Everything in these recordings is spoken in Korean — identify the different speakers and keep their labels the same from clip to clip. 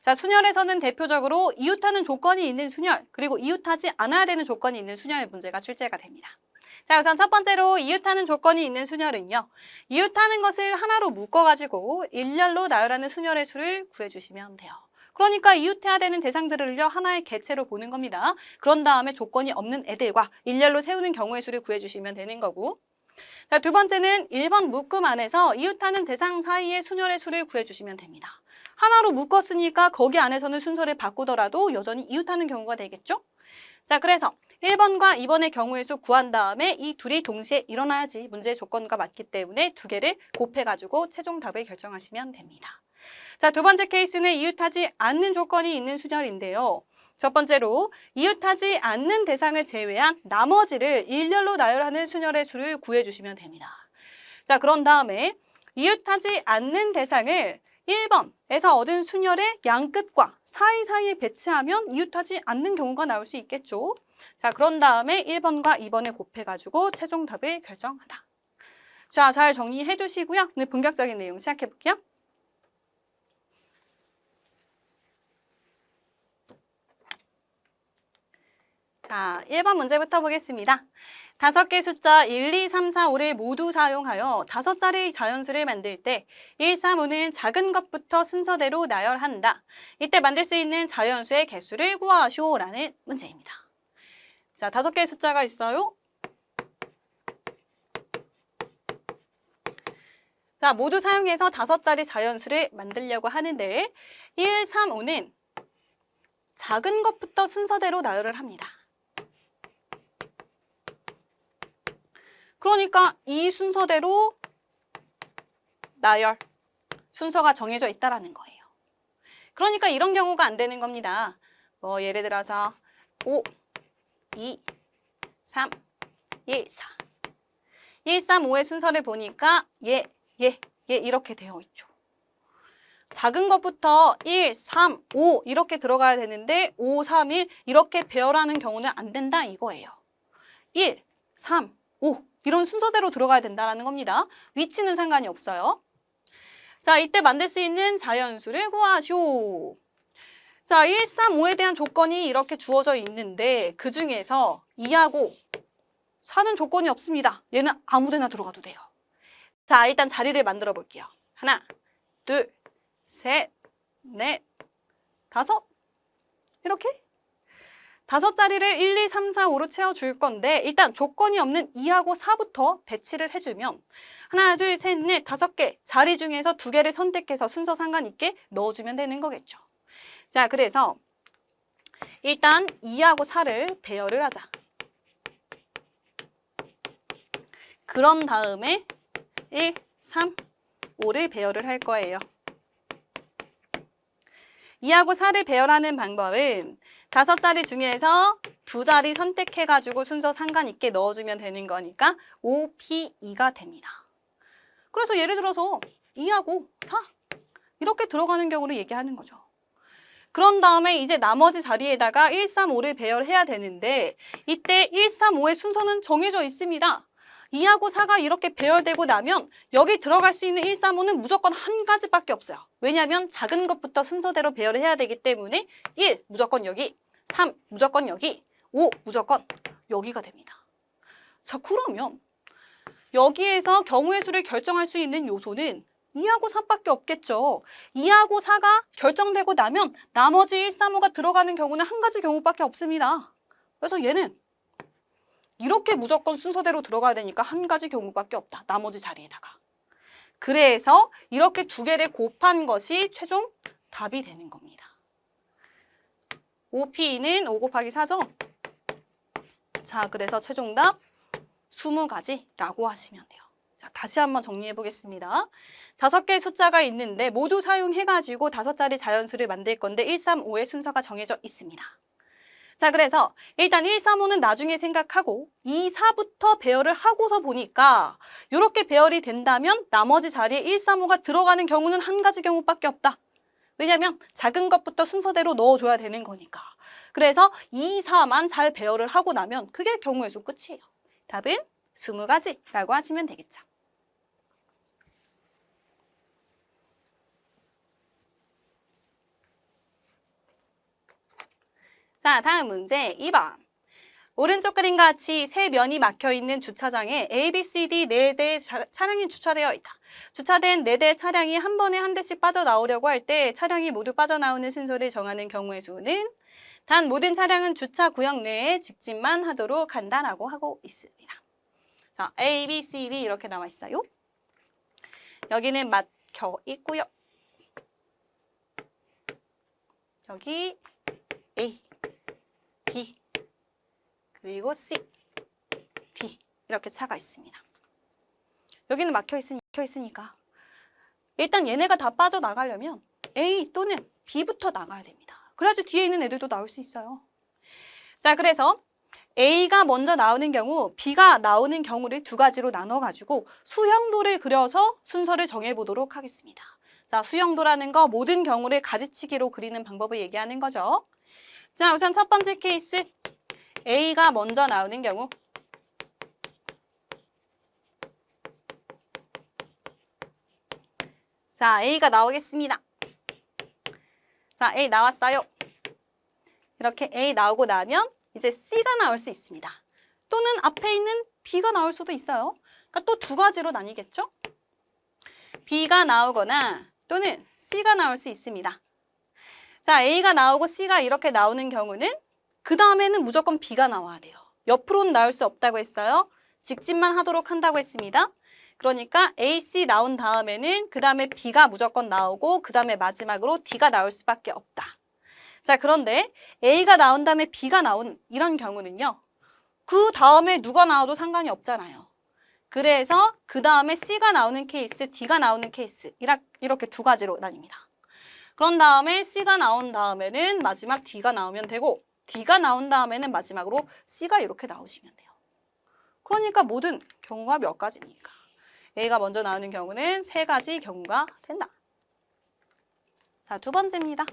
Speaker 1: 자, 순열에서는 대표적으로 이웃하는 조건이 있는 순열, 그리고 이웃하지 않아야 되는 조건이 있는 순열 문제가 출제가 됩니다. 자, 우선 첫 번째로 이웃하는 조건이 있는 순열은요. 이웃하는 것을 하나로 묶어가지고 일렬로 나열하는 순열의 수를 구해주시면 돼요. 그러니까 이웃해야 되는 대상들을요 하나의 개체로 보는 겁니다. 그런 다음에 조건이 없는 애들과 일렬로 세우는 경우의 수를 구해주시면 되는 거고. 자, 두 번째는 1번 묶음 안에서 이웃하는 대상 사이의 순열의 수를 구해주시면 됩니다. 하나로 묶었으니까 거기 안에서는 순서를 바꾸더라도 여전히 이웃하는 경우가 되겠죠? 자, 그래서 1번과 2번의 경우의 수 구한 다음에 이 둘이 동시에 일어나야지 문제의 조건과 맞기 때문에 두 개를 곱해가지고 최종 답을 결정하시면 됩니다. 자, 두 번째 케이스는 이웃하지 않는 조건이 있는 순열인데요. 첫 번째로 이웃하지 않는 대상을 제외한 나머지를 일렬로 나열하는 순열의 수를 구해주시면 됩니다. 자, 그런 다음에 이웃하지 않는 대상을 1번에서 얻은 순열의 양끝과 사이사이에 배치하면 이웃하지 않는 경우가 나올 수 있겠죠. 자, 그런 다음에 1번과 2번을 곱해가지고 최종 답을 결정하다. 자, 잘 정리해 두시고요. 오늘 본격적인 내용 시작해 볼게요. 자, 1번 문제부터 보겠습니다. 5개 숫자 1, 2, 3, 4, 5를 모두 사용하여 5자리 자연수를 만들 때 1, 3, 5는 작은 것부터 순서대로 나열한다. 이때 만들 수 있는 자연수의 개수를 구하시오라는 문제입니다. 자, 5개의 숫자가 있어요. 자, 모두 사용해서 5자리 자연수를 만들려고 하는데 1, 3, 5는 작은 것부터 순서대로 나열을 합니다. 그러니까 이 순서대로 나열, 순서가 정해져 있다라는 거예요. 그러니까 이런 경우가 안 되는 겁니다. 뭐 예를 들어서 5, 2, 3, 1, 4. 1, 3, 5의 순서를 보니까 얘 이렇게 되어 있죠. 작은 것부터 1, 3, 5 이렇게 들어가야 되는데 5, 3, 1 이렇게 배열하는 경우는 안 된다 이거예요. 1, 3, 5 이런 순서대로 들어가야 된다는 겁니다. 위치는 상관이 없어요. 자, 이때 만들 수 있는 자연수를 구하시오. 자, 1, 3, 5에 대한 조건이 이렇게 주어져 있는데 그 중에서 2하고 4는 조건이 없습니다. 얘는 아무 데나 들어가도 돼요. 자, 일단 자리를 만들어 볼게요. 하나, 둘, 셋, 넷, 5 이렇게 5자리를 1, 2, 3, 4, 5로 채워줄 건데 일단 조건이 없는 2하고 4부터 배치를 해주면 하나, 둘, 셋, 넷, 5개 자리 중에서 2개를 선택해서 순서 상관있게 넣어주면 되는 거겠죠. 자, 그래서 일단 2하고 4를 배열을 하자. 그런 다음에 1, 3, 5를 배열을 할 거예요. 2하고 4를 배열하는 방법은 5자리 중에서 2자리 선택해가지고 순서 상관있게 넣어주면 되는 거니까 5P2가 됩니다. 그래서 예를 들어서 2하고 4 이렇게 들어가는 경우를 얘기하는 거죠. 그런 다음에 이제 나머지 자리에다가 1, 3, 5를 배열해야 되는데 이때 1, 3, 5의 순서는 정해져 있습니다. 2하고 4가 이렇게 배열되고 나면 여기 들어갈 수 있는 1, 3, 5는 무조건 한 가지밖에 없어요. 왜냐하면 작은 것부터 순서대로 배열을 해야 되기 때문에 1 무조건 여기, 3 무조건 여기, 5 무조건 여기가 됩니다. 자, 그러면 여기에서 경우의 수를 결정할 수 있는 요소는 2하고 3밖에 없겠죠. 2하고 4가 결정되고 나면 나머지 1, 3, 5가 들어가는 경우는 한 가지 경우밖에 없습니다. 그래서 얘는 이렇게 무조건 순서대로 들어가야 되니까 한 가지 경우밖에 없다. 나머지 자리에다가. 그래서 이렇게 2개를 곱한 것이 최종 답이 되는 겁니다. 5P는 5 곱하기 4죠? 자, 그래서 최종 답 20가지라고 하시면 돼요. 자, 다시 한번 정리해 보겠습니다. 5개의 숫자가 있는데 모두 사용해가지고 5자리 자연수를 만들 건데 1, 3, 5의 순서가 정해져 있습니다. 자, 그래서 일단 1, 3, 5는 나중에 생각하고 2, 4부터 배열을 하고서 보니까 이렇게 배열이 된다면 나머지 자리에 1, 3, 5가 들어가는 경우는 한 가지 경우밖에 없다. 왜냐면 작은 것부터 순서대로 넣어줘야 되는 거니까. 그래서 2, 4만 잘 배열을 하고 나면 그게 경우의 수 끝이에요. 답은 20가지라고 하시면 되겠죠. 자, 다음 문제 2번. 오른쪽 그림과 같이 세 면이 막혀있는 주차장에 A, B, C, D 4대의 차량이 주차되어 있다. 주차된 4대의 차량이 한 번에 한 대씩 빠져나오려고 할 때 차량이 모두 빠져나오는 순서를 정하는 경우의 수는 단 모든 차량은 주차 구역 내에 직진만 하도록 한다라고 하고 있습니다. 자, A, B, C, D 이렇게 나와 있어요. 여기는 막혀 있고요. 여기 A, B, 그리고 C, D 이렇게 차가 있습니다. 여기는 막혀 있으니까 일단 얘네가 다 빠져나가려면 A 또는 B부터 나가야 됩니다. 그래야지 뒤에 있는 애들도 나올 수 있어요. 자, 그래서 A가 먼저 나오는 경우, B가 나오는 경우를 두 가지로 나눠가지고 수형도를 그려서 순서를 정해보도록 하겠습니다. 자, 수형도라는 거 모든 경우를 가지치기로 그리는 방법을 얘기하는 거죠. 자, 우선 첫 번째 케이스 A가 먼저 나오는 경우 자, A가 나오겠습니다. 자, A 나왔어요. 이렇게 A 나오고 나면 이제 C가 나올 수 있습니다. 또는 앞에 있는 B가 나올 수도 있어요. 그러니까 또 두 가지로 나뉘겠죠? B가 나오거나 또는 C가 나올 수 있습니다. 자, A가 나오고 C가 이렇게 나오는 경우는 그 다음에는 무조건 B가 나와야 돼요. 옆으로는 나올 수 없다고 했어요. 직진만 하도록 한다고 했습니다. 그러니까 A, C 나온 다음에는 그 다음에 B가 무조건 나오고 그 다음에 마지막으로 D가 나올 수밖에 없다. 자, 그런데 A가 나온 다음에 B가 나온 이런 경우는요. 그 다음에 누가 나와도 상관이 없잖아요. 그래서 그 다음에 C가 나오는 케이스, D가 나오는 케이스 이렇게 두 가지로 나뉩니다. 그런 다음에 C가 나온 다음에는 마지막 D가 나오면 되고 D가 나온 다음에는 마지막으로 C가 이렇게 나오시면 돼요. 그러니까 모든 경우가 몇 가지입니까? A가 먼저 나오는 경우는 세 가지 경우가 된다. 자, 두 번째입니다.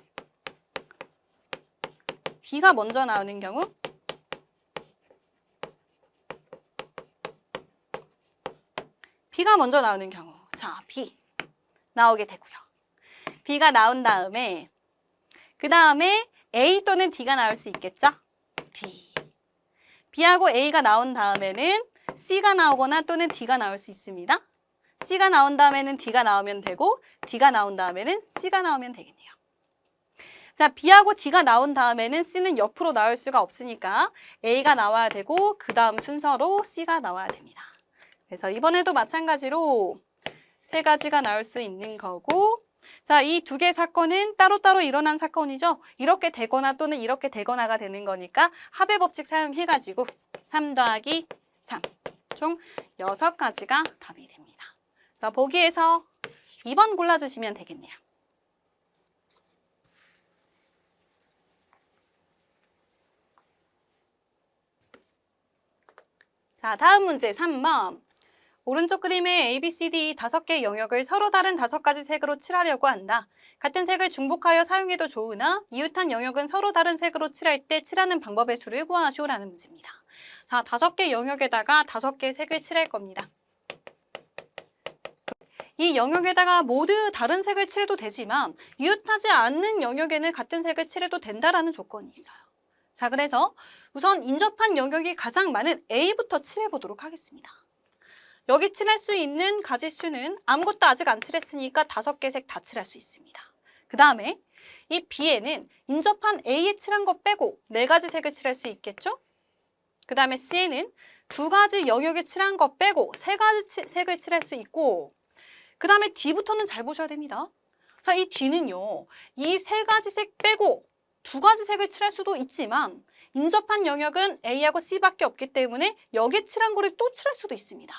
Speaker 1: B가 먼저 나오는 경우 B가 먼저 나오는 경우 자, B 나오게 되고요. B가 나온 다음에 그 다음에 A 또는 D가 나올 수 있겠죠? D. B하고 A가 나온 다음에는 C가 나오거나 또는 D가 나올 수 있습니다. C가 나온 다음에는 D가 나오면 되고 D가 나온 다음에는 C가 나오면 되겠네요. 자, B하고 D가 나온 다음에는 C는 옆으로 나올 수가 없으니까 A가 나와야 되고 그 다음 순서로 C가 나와야 됩니다. 그래서 이번에도 마찬가지로 세 가지가 나올 수 있는 거고 자, 이 두 개 사건은 따로따로 일어난 사건이죠. 이렇게 되거나 또는 이렇게 되거나가 되는 거니까 합의 법칙 사용해가지고 3 더하기 3 총 6가지가 답이 됩니다. 그래서 보기에서 2번 골라주시면 되겠네요. 자, 다음 문제 3번. 오른쪽 그림의 A, B, C, D 5개의 영역을 서로 다른 5가지 색으로 칠하려고 한다. 같은 색을 중복하여 사용해도 좋으나 이웃한 영역은 서로 다른 색으로 칠할 때 칠하는 방법의 수를 구하시오라는 문제입니다. 자, 5개 영역에다가 5개의 색을 칠할 겁니다. 이 영역에다가 모두 다른 색을 칠해도 되지만 이웃하지 않는 영역에는 같은 색을 칠해도 된다라는 조건이 있어요. 자, 그래서 우선 인접한 영역이 가장 많은 A부터 칠해보도록 하겠습니다. 여기 칠할 수 있는 가지수는 아무것도 아직 안 칠했으니까 5개 색 다 칠할 수 있습니다. 그 다음에 이 B에는 인접한 A에 칠한 거 빼고 4가지 색을 칠할 수 있겠죠? 그 다음에 C에는 2가지 영역에 칠한 거 빼고 3가지 색을 칠할 수 있고 그 다음에 D부터는 잘 보셔야 됩니다. 자, 이 D는요. 이 3가지 색 빼고 2가지 색을 칠할 수도 있지만 인접한 영역은 A하고 C밖에 없기 때문에 여기 칠한 거를 또 칠할 수도 있습니다.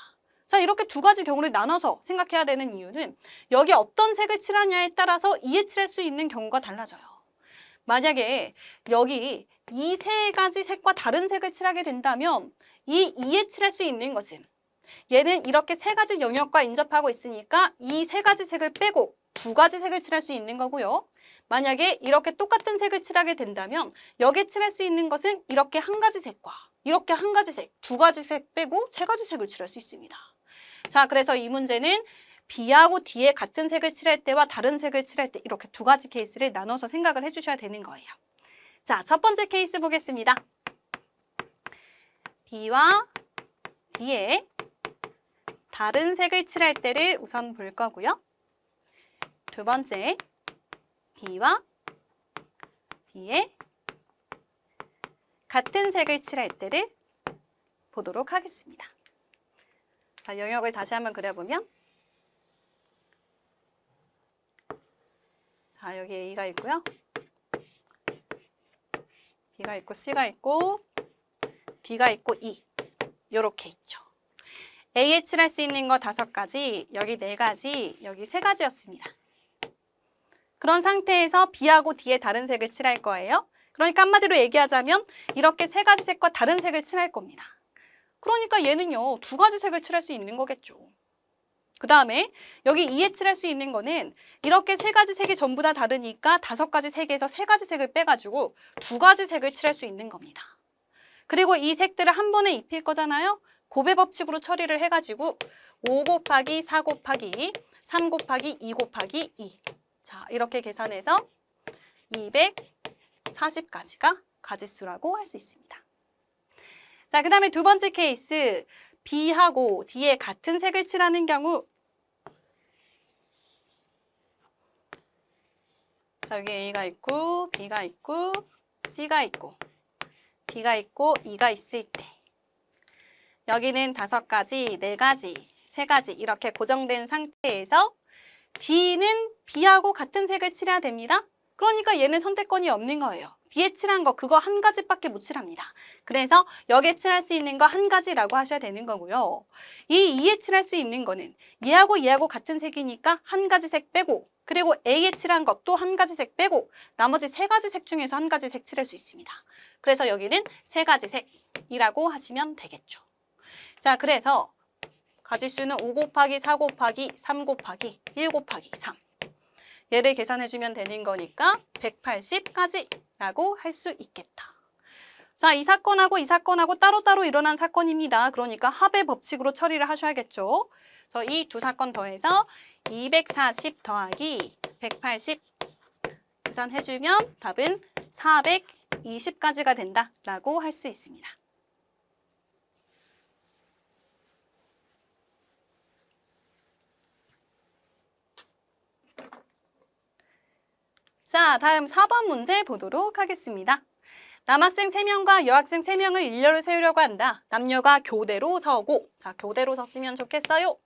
Speaker 1: 자, 이렇게 2가지 경우를 나눠서 생각해야 되는 이유는 여기 어떤 색을 칠하냐에 따라서 이에 칠할 수 있는 경우가 달라져요. 만약에 여기 이 3가지 색과 다른 색을 칠하게 된다면 이 이에 칠할 수 있는 것은 얘는 이렇게 3가지 영역과 인접하고 있으니까 이 3가지 색을 빼고 2가지 색을 칠할 수 있는 거고요. 만약에 이렇게 똑같은 색을 칠하게 된다면 여기에 칠할 수 있는 것은 이렇게 1가지 색과 이렇게 1가지 색, 2가지 색 빼고 3가지 색을 칠할 수 있습니다. 자, 그래서 이 문제는 B하고 D에 같은 색을 칠할 때와 다른 색을 칠할 때 이렇게 2가지 케이스를 나눠서 생각을 해주셔야 되는 거예요. 자, 첫 번째 케이스 보겠습니다. B와 D에 다른 색을 칠할 때를 우선 볼 거고요. 두 번째, B와 D에 같은 색을 칠할 때를 보도록 하겠습니다. 자, 영역을 다시 한번 그려보면 자, 여기 A가 있고요. B가 있고 C가 있고 D가 있고 E 이렇게 있죠. A에 칠할 수 있는 거 5가지, 여기 4가지, 여기 3가지였습니다. 그런 상태에서 B하고 D에 다른 색을 칠할 거예요. 그러니까 한마디로 얘기하자면 이렇게 3가지 색과 다른 색을 칠할 겁니다. 그러니까 얘는요 2가지 색을 칠할 수 있는 거겠죠. 그 다음에 여기 E에 칠할 수 있는 거는 이렇게 3가지 색이 전부 다 다르니까 5가지 색에서 3가지 색을 빼가지고 2가지 색을 칠할 수 있는 겁니다. 그리고 이 색들을 한 번에 입힐 거잖아요. 곱의 법칙으로 처리를 해가지고 5 곱하기 4 곱하기 3 곱하기 2 곱하기 2. 자, 이렇게 계산해서 240가지가 가지수라고 할 수 있습니다. 자, 그 다음에 두 번째 케이스, B하고 D에 같은 색을 칠하는 경우 자, 여기 A가 있고 B가 있고 C가 있고 D가 있고 E가 있을 때 여기는 5가지, 4가지, 3가지 이렇게 고정된 상태에서 D는 B하고 같은 색을 칠해야 됩니다. 그러니까 얘는 선택권이 없는 거예요. B에 칠한 거 그거 1가지밖에 못 칠합니다. 그래서 여기에 칠할 수 있는 거 1가지라고 하셔야 되는 거고요. 이 E에 칠할 수 있는 거는 얘하고 같은 색이니까 1가지 색 빼고 그리고 A에 칠한 것 또 1가지 색 빼고 나머지 3가지 색 중에서 1가지 색 칠할 수 있습니다. 그래서 여기는 3가지 색이라고 하시면 되겠죠. 자, 그래서 가지수는 5 곱하기 4 곱하기 3 곱하기 1 곱하기 3. 얘를 계산해주면 되는 거니까 180가지라고 할 수 있겠다. 자, 이 사건하고 이 사건하고 따로따로 일어난 사건입니다. 그러니까 합의 법칙으로 처리를 하셔야겠죠. 그래서 이 두 사건 더해서 240 더하기 180 계산해주면 답은 420가지가 된다라고 할 수 있습니다. 자, 다음 4번 문제 보도록 하겠습니다. 남학생 3명과 여학생 3명을 일렬로 세우려고 한다. 남녀가 교대로 서고, 자, 교대로 섰으면 좋겠어요.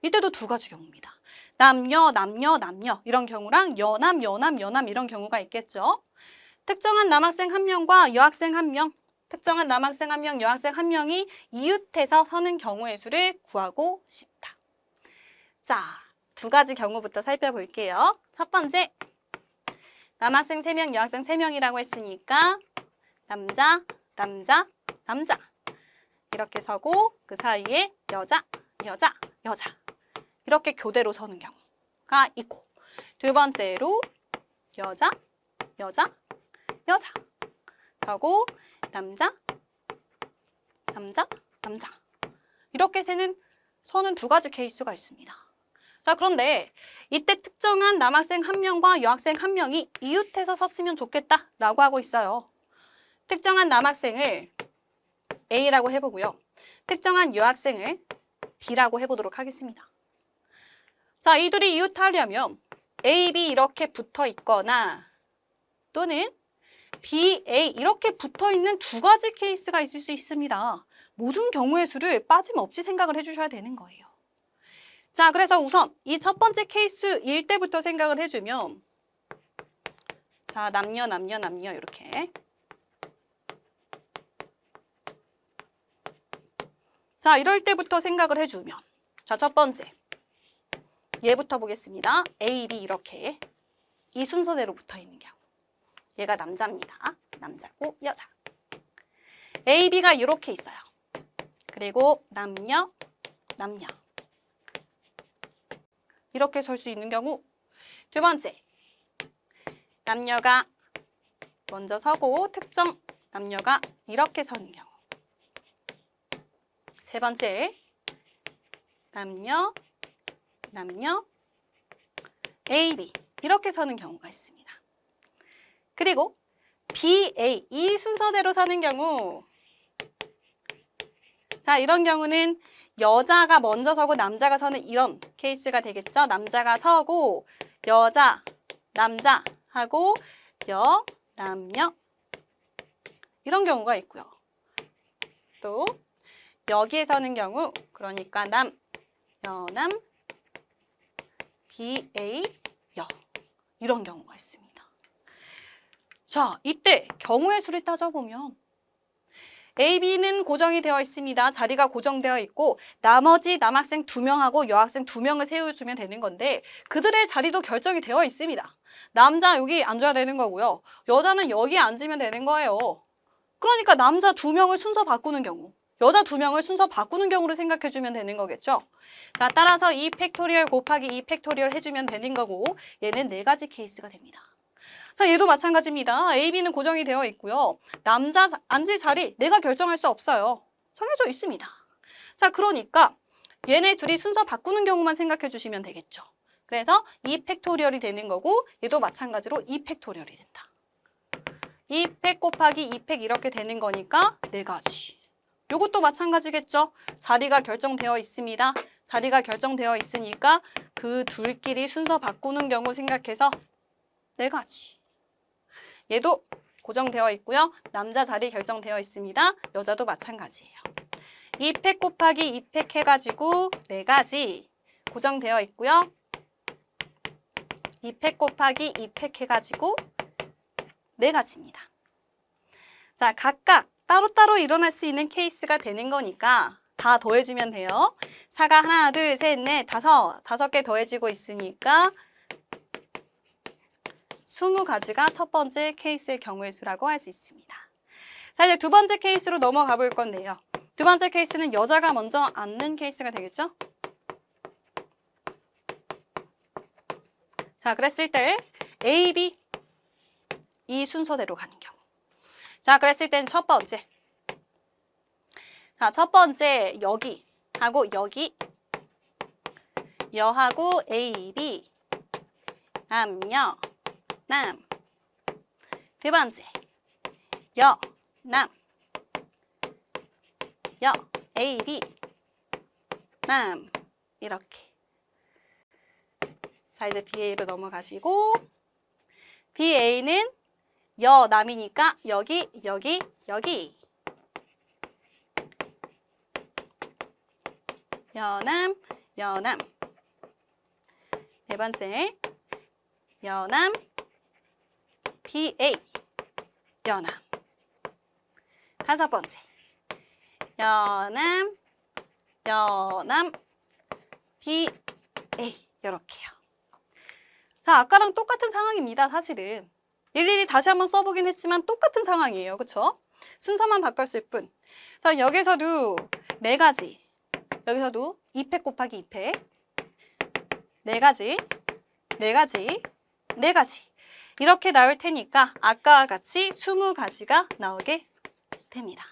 Speaker 1: 이때도 2가지 경우입니다. 남녀, 남녀, 남녀 이런 경우랑 여남, 여남, 여남 이런 경우가 있겠죠. 특정한 남학생 1명과 여학생 1명, 특정한 남학생 1명, 여학생 1명이 이웃해서 서는 경우의 수를 구하고 싶다. 자, 2가지 경우부터 살펴볼게요. 첫 번째. 남학생 3명, 여학생 3명이라고 했으니까 남자, 남자, 남자 이렇게 서고 그 사이에 여자, 여자, 여자 이렇게 교대로 서는 경우가 있고 두 번째로 여자, 여자, 여자 서고 남자, 남자, 남자 이렇게 서는 2가지 케이스가 있습니다. 자, 그런데 이때 특정한 남학생 1명과 여학생 1명이 이웃해서 섰으면 좋겠다라고 하고 있어요. 특정한 남학생을 A라고 해보고요. 특정한 여학생을 B라고 해보도록 하겠습니다. 자, 이 둘이 이웃하려면 A, B 이렇게 붙어 있거나 또는 B, A 이렇게 붙어 있는 2가지 케이스가 있을 수 있습니다. 모든 경우의 수를 빠짐없이 생각을 해주셔야 되는 거예요. 자, 그래서 우선 이 첫 번째 케이스일 때부터 생각을 해주면 자, 남녀, 남녀, 남녀 이렇게 자, 이럴 때부터 생각을 해주면 자, 첫 번째 얘부터 보겠습니다. A, B 이렇게 이 순서대로 붙어있는 경우 얘가 남자입니다. 남자고 여자 A, B가 이렇게 있어요. 그리고 남녀, 남녀 이렇게 설 수 있는 경우 두 번째, 남녀가 먼저 서고 특정 남녀가 이렇게 서는 경우 세 번째, 남녀, 남녀, A, B 이렇게 서는 경우가 있습니다. 그리고 B, A 이 순서대로 사는 경우 자, 이런 경우는 여자가 먼저 서고 남자가 서는 이런 케이스가 되겠죠. 남자가 서고 여자, 남자 하고 여, 남녀 이런 경우가 있고요. 또 여기에 서는 경우 그러니까 남, 여남, B, A, 여 이런 경우가 있습니다. 자, 이때 경우의 수를 따져보면 A, B는 고정이 되어 있습니다. 자리가 고정되어 있고 나머지 남학생 2명하고 여학생 2명을 세워주면 되는 건데 그들의 자리도 결정이 되어 있습니다. 남자 여기 앉아야 되는 거고요. 여자는 여기 앉으면 되는 거예요. 그러니까 남자 2명을 순서 바꾸는 경우 여자 2명을 순서 바꾸는 경우를 생각해주면 되는 거겠죠. 자, 따라서 2 팩토리얼 곱하기 2 팩토리얼 해주면 되는 거고 얘는 4가지 케이스가 됩니다. 자, 얘도 마찬가지입니다. A, B는 고정이 되어 있고요. 남자 앉을 자리 내가 결정할 수 없어요. 정해져 있습니다. 자, 그러니까 얘네 둘이 순서 바꾸는 경우만 생각해 주시면 되겠죠. 그래서 2 팩토리얼이 되는 거고 얘도 마찬가지로 2 팩토리얼이 된다. 2팩 곱하기 2팩 이렇게 되는 거니까 4가지. 요것도 마찬가지겠죠. 자리가 결정되어 있습니다. 자리가 결정되어 있으니까 그 둘끼리 순서 바꾸는 경우 생각해서 4가지. 얘도 고정되어 있고요. 남자 자리 결정되어 있습니다. 여자도 마찬가지예요. 2팩 곱하기 2팩 해가지고 4가지 고정되어 있고요. 2팩 곱하기 2팩 해가지고 4가지입니다. 자, 각각 따로따로 일어날 수 있는 케이스가 되는 거니까 다 더해주면 돼요. 4가 하나, 둘, 셋, 넷, 다섯 개 더해지고 있으니까 20가지가 첫 번째 케이스의 경우의 수라고 할 수 있습니다. 자, 이제 두 번째 케이스로 넘어가 볼 건데요. 두 번째 케이스는 여자가 먼저 앉는 케이스가 되겠죠? 자, 그랬을 때 A, B 이 순서대로 가는 경우. 자, 그랬을 땐 첫 번째. 자, 첫 번째 여기 하고 여기 여하고 A, B 남녀 남. 두 번째 여, 남 여, A, B 남 이렇게. 자, 이제 BA로 넘어가시고 BA는 여, 남이니까 여기, 여기, 여기 여남, 여남 네 번째 여남 BA 여남 다섯 번째 여남 여남 BA 이렇게요. 자, 아까랑 똑같은 상황입니다. 사실은 일일이 다시 한번 써보긴 했지만 똑같은 상황이에요. 그쵸? 순서만 바꿨을 뿐. 자, 여기서도 4가지 여기서도 2팩 곱하기 2팩 4가지 4가지 4가지 이렇게 나올 테니까 아까와 같이 20가지가 나오게 됩니다.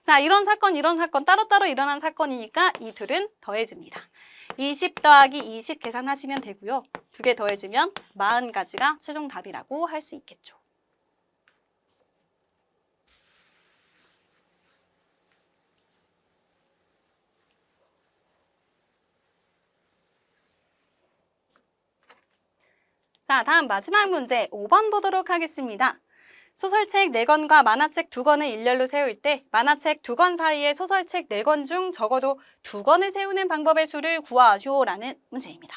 Speaker 1: 자, 이런 사건 따로따로 일어난 사건이니까 이 둘은 더해집니다. 20 더하기 20 계산하시면 되고요. 2개 더해주면 40가지가 최종 답이라고 할 수 있겠죠. 자, 다음 마지막 문제 5번 보도록 하겠습니다. 소설책 4권과 만화책 2권을 일렬로 세울 때 만화책 2권 사이에 소설책 4권 중 적어도 2권을 세우는 방법의 수를 구하시오라는 문제입니다.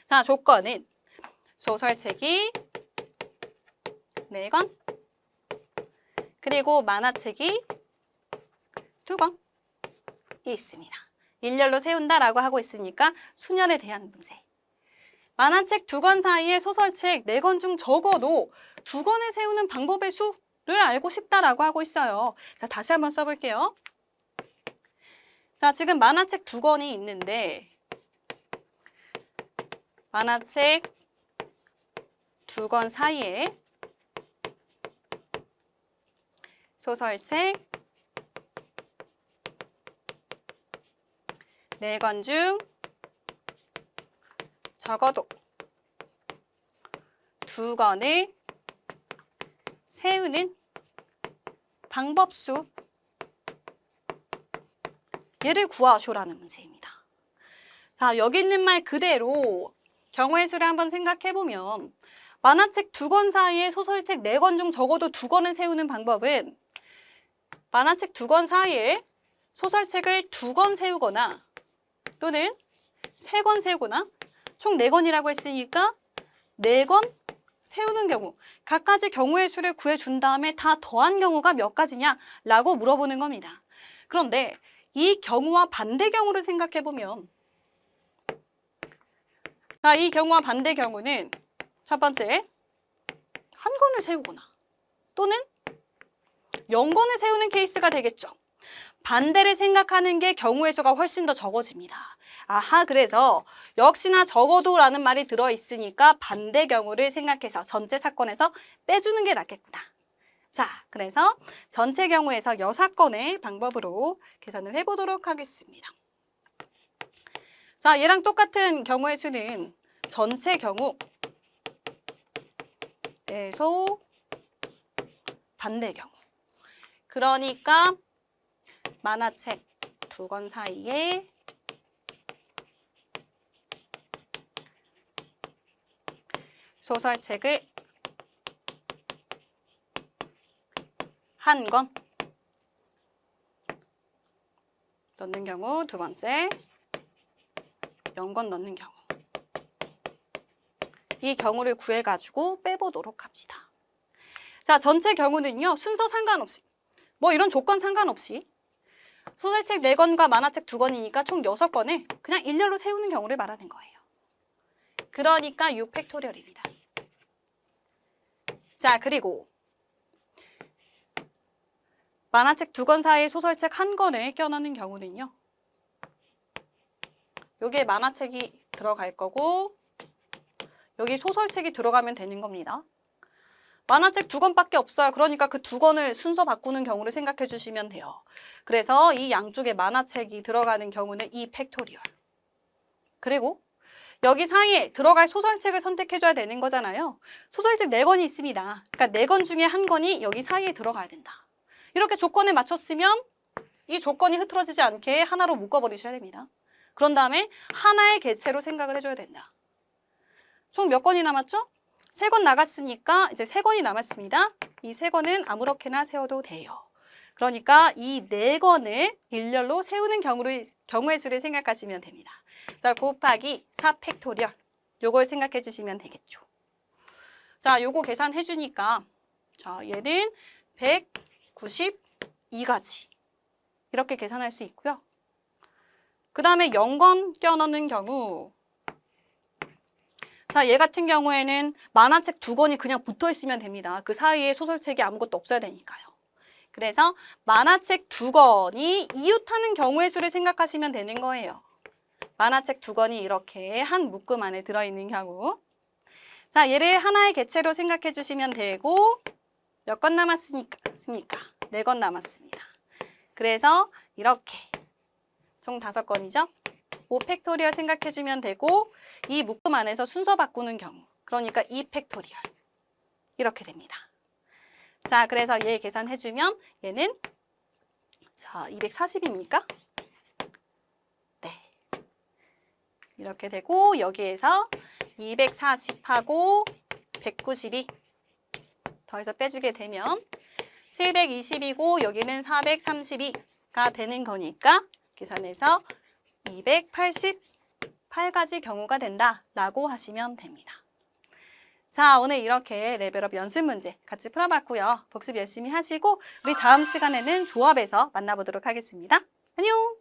Speaker 1: 자, 조건은 소설책이 4권 그리고 만화책이 2권이 있습니다. 일렬로 세운다라고 하고 있으니까 수년에 대한 문제. 만화책 2권 사이에 소설책 4권 중 적어도 2권을 세우는 방법의 수를 알고 싶다라고 하고 있어요. 자, 다시 한번 써볼게요. 자, 지금 만화책 2권이 있는데 만화책 2권 사이에 소설책 4권 중 적어도 2권을 세우는 방법수 얘를 구하쇼라는 문제입니다. 자, 여기 있는 말 그대로 경우의 수를 한번 생각해보면 만화책 2권 사이에 소설책 4권 중 적어도 2권을 세우는 방법은 만화책 2권 사이에 소설책을 2권 세우거나 또는 3권 세우거나 총 4권이라고 했으니까 4권 세우는 경우 각가지 경우의 수를 구해준 다음에 다 더한 경우가 몇 가지냐라고 물어보는 겁니다. 그런데 이 경우와 반대 경우를 생각해보면 자, 이 경우와 반대 경우는 첫 번째, 한 권을 세우거나 또는 0권을 세우는 케이스가 되겠죠. 반대를 생각하는 게 경우의 수가 훨씬 더 적어집니다. 아하, 그래서 역시나 적어도라는 말이 들어있으니까 반대 경우를 생각해서 전체 사건에서 빼주는 게 낫겠구나. 자, 그래서 전체 경우에서 6건의 방법으로 계산을 해보도록 하겠습니다. 자, 얘랑 똑같은 경우의 수는 전체 경우에서 반대 경우. 그러니까 만화책 2권 사이에 소설책을 한 권 넣는 경우, 두 번째 0권 넣는 경우. 이 경우를 구해가지고 빼보도록 합시다. 자, 전체 경우는요, 순서 상관없이, 뭐 이런 조건 상관없이 소설책 4권과 만화책 2권이니까 총 6권을 그냥 일렬로 세우는 경우를 말하는 거예요. 그러니까 6팩토리얼입니다. 자, 그리고 만화책 2권 사이에 소설책 1권을 껴넣는 경우는요. 여기에 만화책이 들어갈 거고 여기 소설책이 들어가면 되는 겁니다. 만화책 2권밖에 없어요. 그러니까 그 2권을 순서 바꾸는 경우를 생각해 주시면 돼요. 그래서 이 양쪽에 만화책이 들어가는 경우는 2팩토리얼. 그리고 여기 사이에 들어갈 소설책을 선택해줘야 되는 거잖아요. 소설책 4권이 있습니다. 그러니까 4권 중에 1권이 여기 사이에 들어가야 된다. 이렇게 조건을 맞췄으면 이 조건이 흐트러지지 않게 하나로 묶어버리셔야 됩니다. 그런 다음에 하나의 개체로 생각을 해줘야 된다. 총 몇 권이 남았죠? 3권 나갔으니까 이제 3권이 남았습니다. 이 3권은 아무렇게나 세워도 돼요. 그러니까 이 4권을 일렬로 세우는 경우의 수를 생각하시면 됩니다. 자, 곱하기 4팩토리얼. 요걸 생각해 주시면 되겠죠. 자, 요거 계산해 주니까 자, 얘는 192가지. 이렇게 계산할 수 있고요. 그 다음에 0권 껴넣는 경우 자, 얘 같은 경우에는 만화책 2권이 그냥 붙어 있으면 됩니다. 그 사이에 소설책이 아무것도 없어야 되니까요. 그래서 만화책 2권이 이웃하는 경우의 수를 생각하시면 되는 거예요. 만화책 2권이 이렇게 한 묶음 안에 들어있는 경우. 자, 얘를 하나의 개체로 생각해 주시면 되고 몇 권 남았습니까? 4권 남았습니다. 그래서 이렇게 총 5건이죠. 5팩토리얼 생각해 주면 되고 이 묶음 안에서 순서 바꾸는 경우 그러니까 2팩토리얼 이렇게 됩니다. 자, 그래서 얘 계산해 주면 얘는 자 240입니까? 네. 이렇게 되고 여기에서 240하고 192 더해서 빼주게 되면 720이고 여기는 432가 되는 거니까 계산해서 288가지 경우가 된다라고 하시면 됩니다. 자, 오늘 이렇게 레벨업 연습 문제 같이 풀어봤고요. 복습 열심히 하시고 우리 다음 시간에는 조합에서 만나보도록 하겠습니다. 안녕!